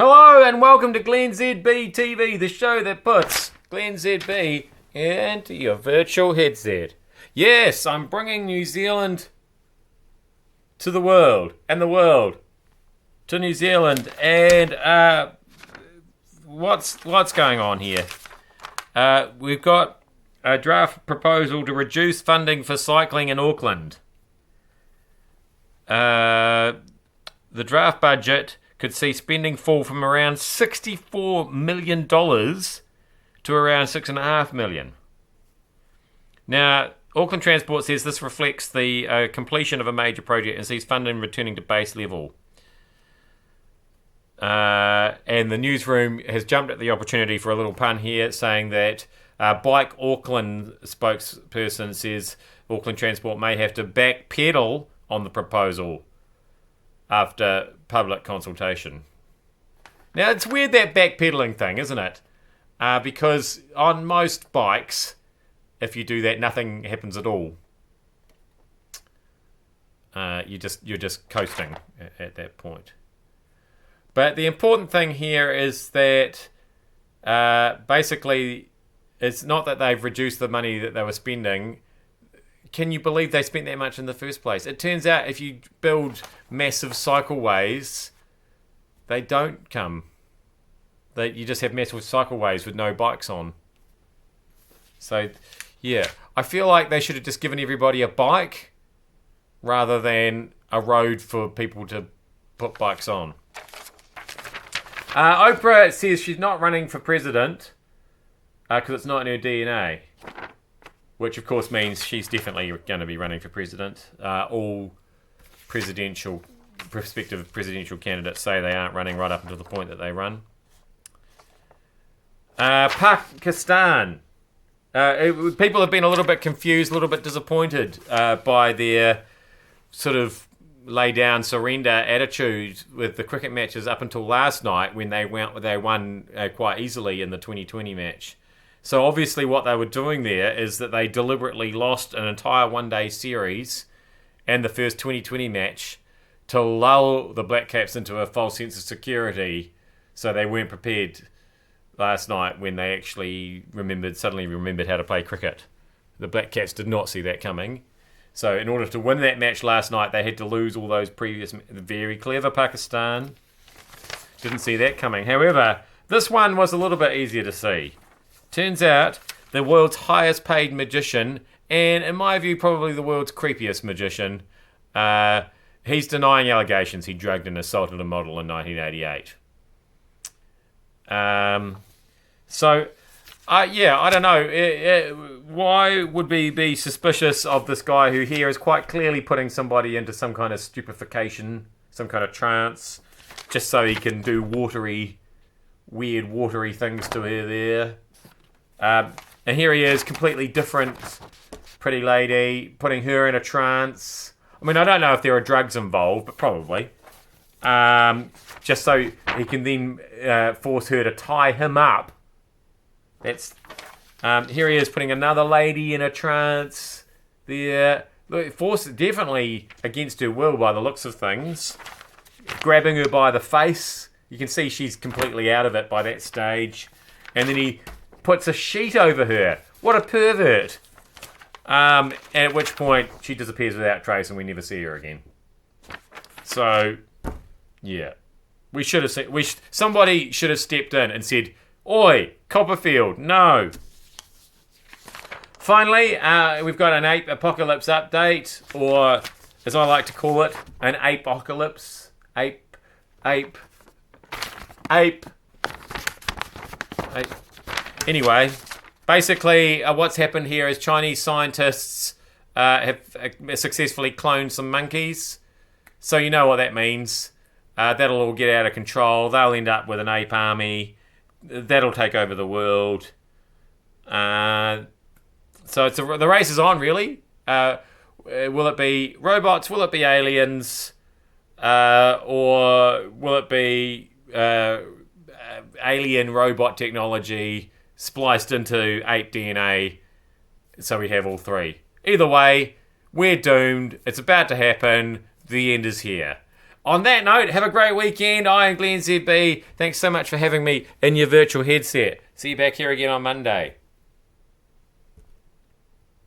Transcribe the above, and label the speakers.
Speaker 1: Hello and welcome to glennzb TV, the show that puts glennzb into your virtual headset. Yes, I'm bringing New Zealand to the world, and the world to New Zealand. And what's going on here? We've got a draft proposal to reduce funding for cycling in Auckland. The draft budget could see spending fall from around $64 million to around $6.5 million. Now, Auckland Transport says this reflects the completion of a major project and sees funding returning to base level. And the newsroom has jumped at the opportunity for a little pun here, saying that Bike Auckland spokesperson says Auckland Transport may have to backpedal on the proposal after public consultation. Now, it's weird, that backpedaling thing, isn't it? Because on most bikes, if you do that, nothing happens at all. You're just coasting at that point. But the important thing here is that basically it's not that they've reduced the money that they were spending. Can you believe they spent that much in the first place? It turns out if you build massive cycleways, they don't come. You just have massive cycleways with no bikes on. So, yeah. I feel like they should have just given everybody a bike rather than a road for people to put bikes on. Oprah says she's not running for president because it's not in her DNA. Which, of course, means she's definitely going to be running for president. All prospective presidential candidates say they aren't running right up until the point that they run. Pakistan. People have been a little bit confused, a little bit disappointed by their sort of lay-down surrender attitude with the cricket matches up until last night when they won quite easily in the 2020 match. So obviously what they were doing there is that they deliberately lost an entire one-day series and the first 2020 match to lull the Black Caps into a false sense of security, so they weren't prepared last night when they actually suddenly remembered how to play cricket. The Black Caps did not see that coming. So in order to win that match last night, they had to lose all those previous... Very clever, Pakistan. Didn't see that coming. However, this one was a little bit easier to see. Turns out, the world's highest paid magician, and in my view, probably the world's creepiest magician, he's denying allegations he drugged and assaulted a model in 1988. I don't know. Why would we be suspicious of this guy who here is quite clearly putting somebody into some kind of stupefaction, some kind of trance, just so he can do weird watery things to her there? And here he is, completely different pretty lady, putting her in a trance. I mean, I don't know if there are drugs involved, but probably. Just so he can then force her to tie him up. Here he is putting another lady in a trance. Forced definitely against her will by the looks of things. Grabbing her by the face. You can see she's completely out of it by that stage. And then he puts a sheet over her. What a pervert. And at which point she disappears without trace and we never see her again. So, yeah. Somebody should have stepped in and said, "Oi, Copperfield, no." Finally, we've got an ape apocalypse update, or as I like to call it, an apocalypse. Ape. Anyway, basically what's happened here is Chinese scientists have successfully cloned some monkeys. So you know what that means. That'll all get out of control. They'll end up with an ape army. That'll take over the world. So the race is on, really. Will it be robots? Will it be aliens? Or will it be alien robot technology spliced into ape DNA, so we have all three? Either way, we're doomed. It's about to happen. The end is here. On that note, have a great weekend. I am Glenn ZB. Thanks so much for having me in your virtual headset. See you back here again on Monday.